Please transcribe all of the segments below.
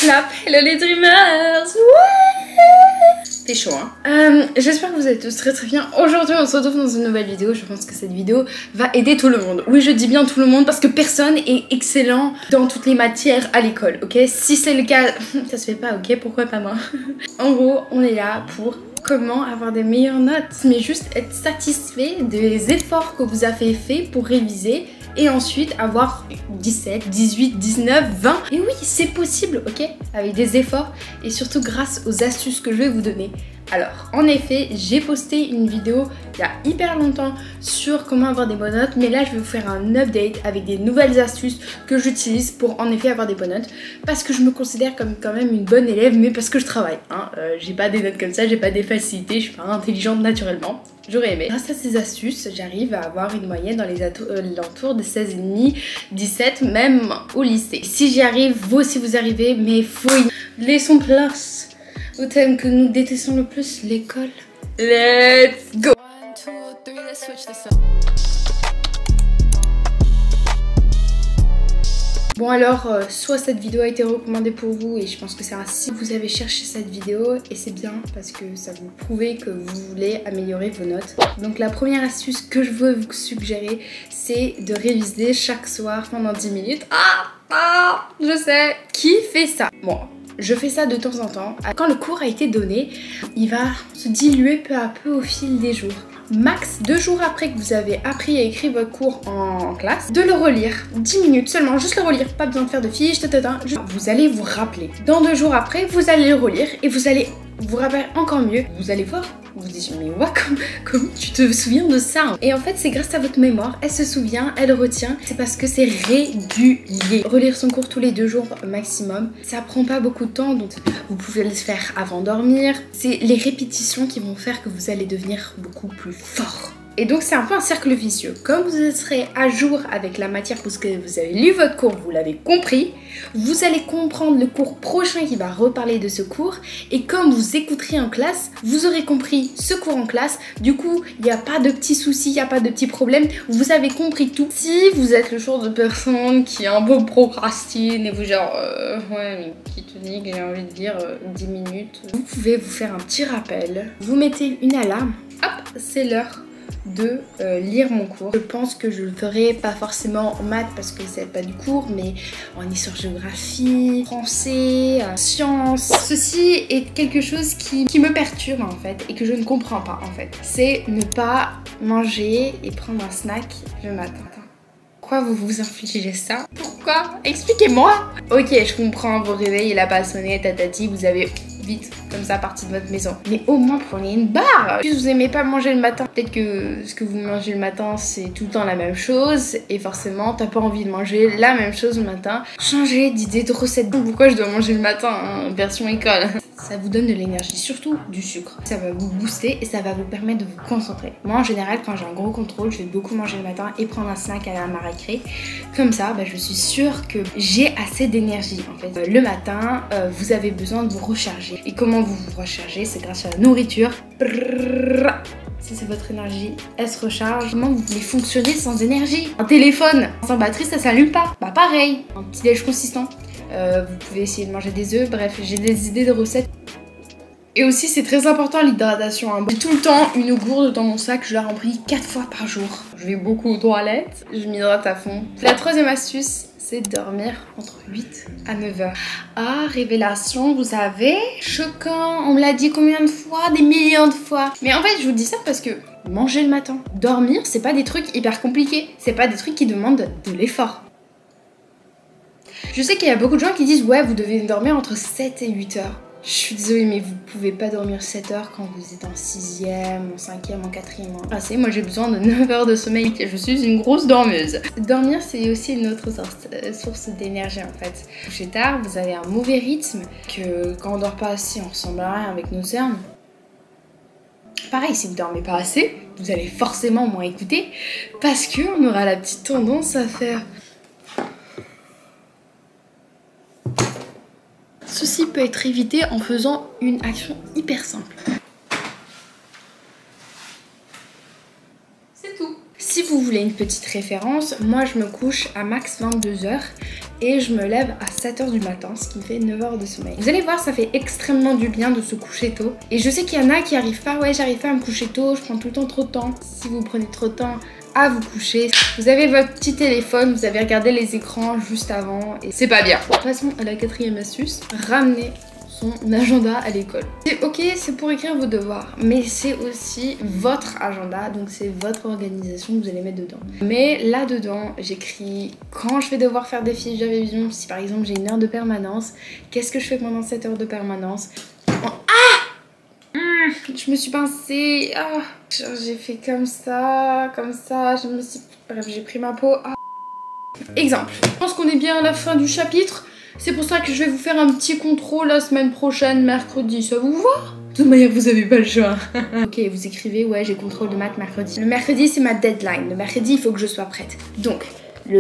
Clap, hello les dreamers. Ouais, c'est chaud hein. J'espère que vous êtes tous très bien. Aujourd'hui on se retrouve dans une nouvelle vidéo. Je pense que cette vidéo va aider tout le monde. Oui, je dis bien tout le monde parce que personne est excellent dans toutes les matières à l'école, ok? Si c'est le cas, ça se fait pas, ok? Pourquoi pas moi? En gros, on est là pour comment avoir des meilleures notes, mais juste être satisfait des efforts que vous avez fait pour réviser et ensuite avoir 17, 18, 19, 20. Et oui, c'est possible, ok? Avec des efforts et surtout grâce aux astuces que je vais vous donner. Alors, en effet, j'ai posté une vidéo il y a hyper longtemps sur comment avoir des bonnes notes, mais là, je vais vous faire un update avec des nouvelles astuces que j'utilise pour en effet avoir des bonnes notes, parce que je me considère comme quand même une bonne élève, mais parce que je travaille, hein. J'ai pas des notes comme ça, j'ai pas des facilités, je suis pas intelligente naturellement. J'aurais aimé. Grâce à ces astuces, j'arrive à avoir une moyenne dans les alentours de 16,5, 17, même au lycée. Si j'y arrive, vous aussi vous arrivez, mais faut y laissons place au thème que nous détestons le plus, l'école. Let's go! 1, 2, 3, let's switch this up. Bon alors, soit cette vidéo a été recommandée pour vous et je pense que c'est ainsi que vous avez cherché cette vidéo et c'est bien parce que ça vous prouve que vous voulez améliorer vos notes. Donc la première astuce que je veux vous suggérer, c'est de réviser chaque soir pendant 10 minutes. Je sais, qui fait ça? Bon, je fais ça de temps en temps. Quand le cours a été donné, il va se diluer peu à peu au fil des jours. Max 2 jours après que vous avez appris à écrire votre cours en classe, de le relire, 10 minutes seulement, juste le relire, pas besoin de faire de fiches, vous allez vous rappeler. Dans 2 jours après, vous allez le relire et vous allez vous rappeler encore mieux. Vous allez voir, vous vous dites mais ouais, comment tu te souviens de ça? Et en fait c'est grâce à votre mémoire, elle se souvient, elle retient, c'est parce que c'est régulier. Relire son cours tous les 2 jours maximum, ça prend pas beaucoup de temps, donc vous pouvez le faire avant de dormir. C'est les répétitions qui vont faire que vous allez devenir beaucoup plus fort. Et donc c'est un peu un cercle vicieux. Comme vous serez à jour avec la matière parce que vous avez lu votre cours, vous l'avez compris, vous allez comprendre le cours prochain qui va reparler de ce cours. Et comme vous écouterez en classe, vous aurez compris ce cours en classe. Du coup, il n'y a pas de petits soucis, il n'y a pas de petits problèmes. Vous avez compris tout. Si vous êtes le genre de personne qui un peu procrastine et vous genre ouais mais qui te dit que j'ai envie de dire 10 minutes, vous pouvez vous faire un petit rappel. Vous mettez une alarme. Hop, c'est l'heure de lire mon cours. Je pense que je le ferai pas forcément en maths parce que c'est pas du cours, mais en histoire-géographie, français, sciences. Ceci est quelque chose qui me perturbe en fait et que je ne comprends pas en fait. C'est ne pas manger et prendre un snack le matin. Pourquoi vous vous infligez ça? Pourquoi? Expliquez-moi! Ok, je comprends, vos réveils, il a pas sonné, tatati, vous avez vite comme ça partie de votre maison. Mais au moins prenez une barre. Si vous aimez pas manger le matin, peut-être que ce que vous mangez le matin c'est tout le temps la même chose et forcément t'as pas envie de manger la même chose le matin. Changez d'idée de recette. Pourquoi je dois manger le matin hein, version école? Ça vous donne de l'énergie, surtout du sucre. Ça va vous booster et ça va vous permettre de vous concentrer. Moi en général quand j'ai un gros contrôle, je vais beaucoup manger le matin et prendre un snack à ma récré. Comme ça, je suis sûre que j'ai assez d'énergie en fait. Le matin, vous avez besoin de vous recharger. Et comment vous vous rechargez? C'est grâce à la nourriture. Ça c'est votre énergie, elle se recharge. Comment vous pouvez fonctionner sans énergie? Un téléphone sans batterie ça s'allume pas. Bah pareil, un petit déj consistant. Vous pouvez essayer de manger des œufs, bref j'ai des idées de recettes. Et aussi c'est très important l'hydratation hein. J'ai tout le temps une gourde dans mon sac, je la remplis 4 fois par jour. Je vais beaucoup aux toilettes, je m'hydrate à fond. La troisième astuce, c'est de dormir entre 8 à 9 heures. Ah, révélation, vous savez, choquant, on me l'a dit combien de fois? Des millions de fois. Mais en fait, je vous dis ça parce que manger le matin, dormir, c'est pas des trucs hyper compliqués. C'est pas des trucs qui demandent de l'effort. Je sais qu'il y a beaucoup de gens qui disent ouais, vous devez dormir entre 7 et 8 heures. Je suis désolée mais vous pouvez pas dormir 7 heures quand vous êtes en 6e, en 5e, en 4e. Moi j'ai besoin de 9 heures de sommeil, je suis une grosse dormeuse. Dormir c'est aussi une autre source d'énergie en fait. Coucher tard, vous avez un mauvais rythme, que quand on dort pas assez on ressemble à rien avec nos cernes. Pareil, si vous dormez pas assez, vous allez forcément moins écouter parce qu'on aura la petite tendance à faire... Ceci peut être évité en faisant une action hyper simple. C'est tout. Si vous voulez une petite référence, moi je me couche à max 22 heures et je me lève à 7 h du matin, ce qui me fait 9 heures de sommeil. Vous allez voir, ça fait extrêmement du bien de se coucher tôt. Et je sais qu'il y en a qui arrivent pas, ouais j'arrive pas à me coucher tôt, je prends tout le temps trop de temps. Si vous prenez trop de temps à vous coucher, vous avez votre petit téléphone, vous avez regardé les écrans juste avant et c'est pas bien. Passons à la 4e astuce, ramenez son agenda à l'école. Ok, c'est pour écrire vos devoirs, mais c'est aussi votre agenda, donc c'est votre organisation que vous allez mettre dedans. Mais là-dedans, j'écris quand je vais devoir faire des fiches de révision, si par exemple j'ai 1 heure de permanence, qu'est-ce que je fais pendant cette heure de permanence. Je me suis pincée, j'ai fait comme ça, je me suis... Bref, j'ai pris ma peau. Exemple, je pense qu'on est bien à la fin du chapitre. C'est pour ça que je vais vous faire un petit contrôle la semaine prochaine, mercredi. Ça vous va? De toute manière, vous avez pas le choix. Ok, vous écrivez, ouais, j'ai contrôle de maths mercredi. Le mercredi, c'est ma deadline. Le mercredi, il faut que je sois prête. Donc,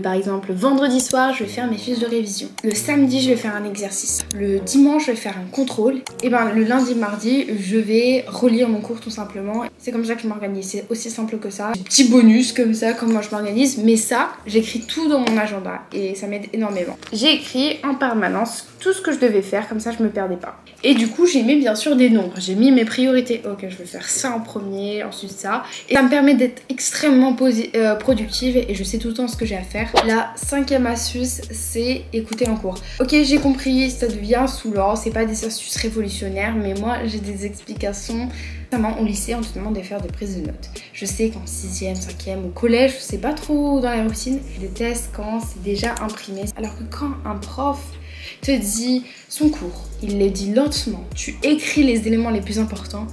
par exemple, le vendredi soir, je vais faire mes fiches de révision. Le samedi, je vais faire un exercice. Le dimanche, je vais faire un contrôle. Et ben, le lundi, mardi, je vais relire mon cours tout simplement. C'est comme ça que je m'organise. C'est aussi simple que ça. Des petits bonus comme ça, comment je m'organise. Mais ça, j'écris tout dans mon agenda et ça m'aide énormément. J'ai écrit en permanence tout ce que je devais faire, comme ça je me perdais pas. Et du coup, j'ai mis bien sûr des nombres. J'ai mis mes priorités. Ok, je vais faire ça en premier, ensuite ça. Et ça me permet d'être extrêmement productive et je sais tout le temps ce que j'ai à faire. La 5e astuce, c'est écouter en cours. Ok, j'ai compris, ça devient saoulant, c'est pas des astuces révolutionnaires, mais moi j'ai des explications. Notamment au lycée, on te demande de faire des prises de notes. Je sais qu'en 6e, 5e, au collège, je sais pas trop dans la routine. Je déteste quand c'est déjà imprimé. Alors que quand un prof te dit son cours, il les dit lentement, tu écris les éléments les plus importants.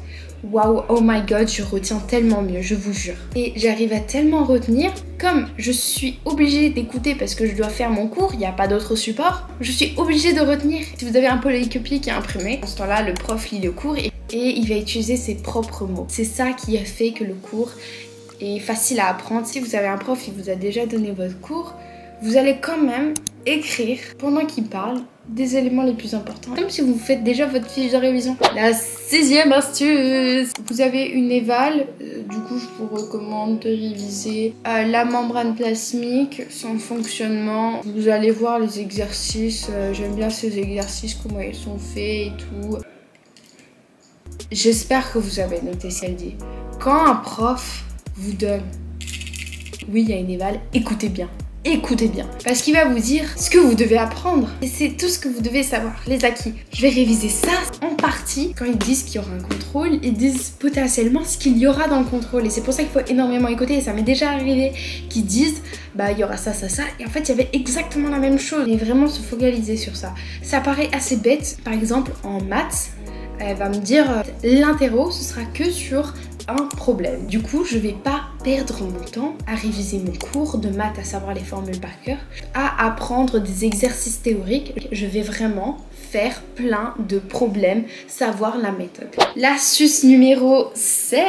Waouh, oh my god, je retiens tellement mieux, je vous jure. Et j'arrive à tellement retenir, comme je suis obligée d'écouter parce que je dois faire mon cours, il n'y a pas d'autre support, je suis obligée de retenir. Si vous avez un polycopier qui est imprimé, en ce temps-là, le prof lit le cours et il va utiliser ses propres mots. C'est ça qui a fait que le cours est facile à apprendre. Si vous avez un prof qui vous a déjà donné votre cours, vous allez quand même écrire pendant qu'il parle des éléments les plus importants, comme si vous faites déjà votre fiche de révision. La 6e astuce, vous avez une éval, du coup je vous recommande de réviser la membrane plasmique, son fonctionnement. Vous allez voir les exercices, j'aime bien ces exercices, comment ils sont faits et tout. J'espère que vous avez noté ce qu'elle dit. Quand un prof vous donne, oui il y a une éval, écoutez bien. Écoutez bien, parce qu'il va vous dire ce que vous devez apprendre. Et c'est tout ce que vous devez savoir, les acquis. Je vais réviser ça en partie. Quand ils disent qu'il y aura un contrôle, ils disent potentiellement ce qu'il y aura dans le contrôle. Et c'est pour ça qu'il faut énormément écouter. Et ça m'est déjà arrivé qu'ils disent, bah il y aura ça, ça, ça. Et en fait, il y avait exactement la même chose. Et vraiment se focaliser sur ça. Ça paraît assez bête. Par exemple, en maths, elle va me dire, l'interro, ce sera que sur un problème. Du coup, je vais pas perdre mon temps à réviser mon cours de maths, à savoir les formules par cœur, à apprendre des exercices théoriques. Je vais vraiment faire plein de problèmes, savoir la méthode. L'astuce numéro 7,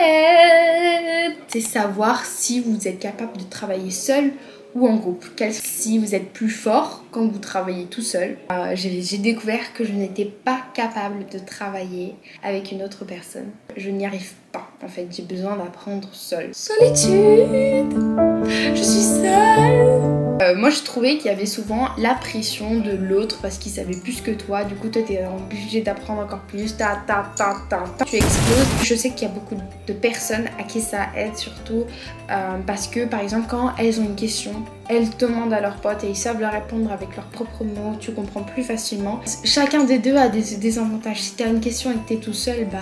c'est savoir si vous êtes capable de travailler seul ou en groupe. Si vous êtes plus fort quand vous travaillez tout seul. J'ai découvert que je n'étais pas capable de travailler avec une autre personne. Je n'y arrive pas. En fait, j'ai besoin d'apprendre seule. Solitude, je suis seule. Moi, je trouvais qu'il y avait souvent la pression de l'autre parce qu'il savait plus que toi. Du coup, toi, t'es obligé d'apprendre encore plus. Tu exploses. Je sais qu'il y a beaucoup de personnes à qui ça aide, surtout parce que, par exemple, quand elles ont une question, elles demandent à leurs potes et ils savent leur répondre avec leurs propres mots. Tu comprends plus facilement. Chacun des deux a des avantages. Si t'as une question et que t'es tout seul, bah...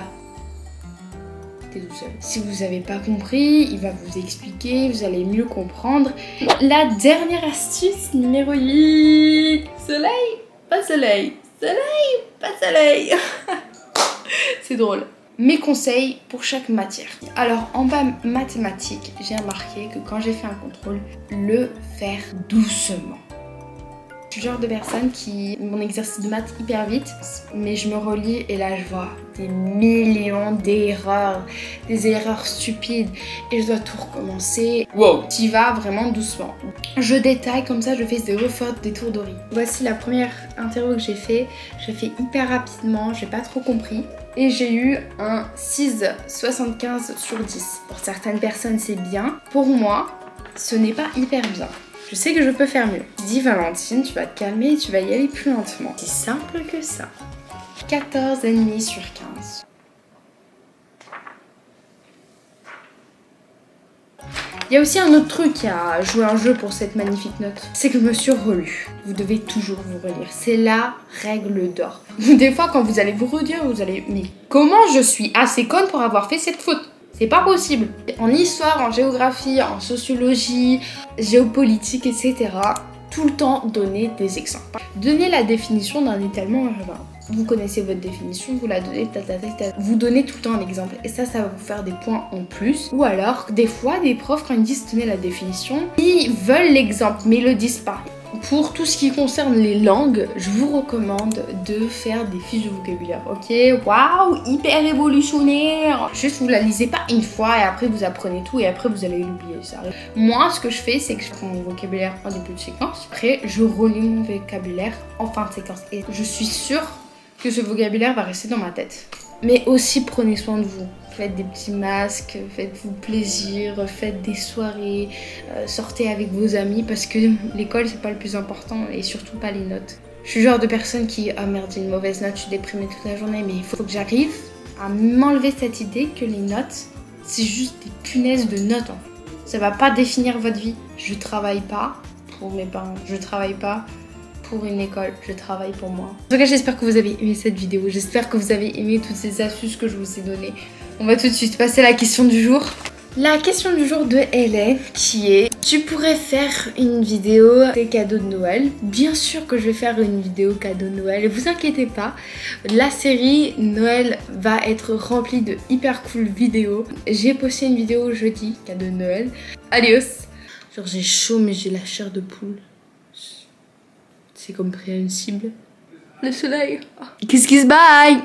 t'es tout seul. Si vous n'avez pas compris, il va vous expliquer, vous allez mieux comprendre. La dernière astuce, numéro 8. Soleil, pas soleil. Soleil, pas soleil. C'est drôle. Mes conseils pour chaque matière. Alors en bas mathématiques, j'ai remarqué que quand j'ai fait un contrôle, le faire doucement. Je suis le genre de personne qui... Mon exercice de maths hyper vite, mais je me relis et là je vois des millions d'erreurs, des erreurs stupides et je dois tout recommencer. Wow. Tu vas vraiment doucement. Je détaille comme ça, je fais zéro faute, des tours d'ori. Voici la première interro que j'ai fait hyper rapidement, j'ai pas trop compris. Et j'ai eu un 6,75 sur 10. Pour certaines personnes c'est bien, pour moi ce n'est pas hyper bien. Je sais que je peux faire mieux. Dis Valentine, tu vas te calmer et tu vas y aller plus lentement. C'est simple que ça. 14,5 sur 15. Il y a aussi un autre truc à jouer un jeu pour cette magnifique note, c'est que je me suis relue. Vous devez toujours vous relire, c'est la règle d'or. Des fois quand vous allez vous redire, vous allez... Mais comment je suis assez conne pour avoir fait cette faute? C'est pas possible. En histoire, en géographie, en sociologie, géopolitique, etc. Tout le temps donner des exemples. Donnez la définition d'un étalement urbain. Vous connaissez votre définition, vous la donnez, vous donnez tout le temps un exemple. Et ça va vous faire des points en plus. Ou alors, des fois, des profs, quand ils disent donner la définition, ils veulent l'exemple, mais ils le disent pas. Pour tout ce qui concerne les langues, je vous recommande de faire des fiches de vocabulaire, ok? Waouh, hyper révolutionnaire! Juste, vous la lisez pas une fois et après vous apprenez tout et après vous allez l'oublier, ça arrive. Moi, ce que je fais, c'est que je prends mon vocabulaire en début de séquence. Après, je relis mon vocabulaire en fin de séquence. Et je suis sûre que ce vocabulaire va rester dans ma tête. Mais aussi, prenez soin de vous. Faites des petits masques, faites-vous plaisir, faites des soirées, sortez avec vos amis parce que l'école c'est pas le plus important et surtout pas les notes. Je suis le genre de personne qui, ah merde, j'ai une mauvaise note, je suis déprimée toute la journée, mais il faut que j'arrive à m'enlever cette idée que les notes, c'est juste des punaises de notes en fait. Ça va pas définir votre vie. Je travaille pas pour mes parents, je travaille pas pour une école, je travaille pour moi. En tout cas, j'espère que vous avez aimé cette vidéo, j'espère que vous avez aimé toutes ces astuces que je vous ai données. On va tout de suite passer à la question du jour. La question du jour de LA qui est: tu pourrais faire une vidéo des cadeaux de Noël? Bien sûr que je vais faire une vidéo cadeau de Noël, et vous inquiétez pas, la série Noël va être remplie de hyper cool vidéos. J'ai posté une vidéo jeudi, cadeau de Noël. Adios. Genre j'ai chaud mais j'ai la chair de poule. C'est compréhensible. Le soleil. Kiss kiss bye.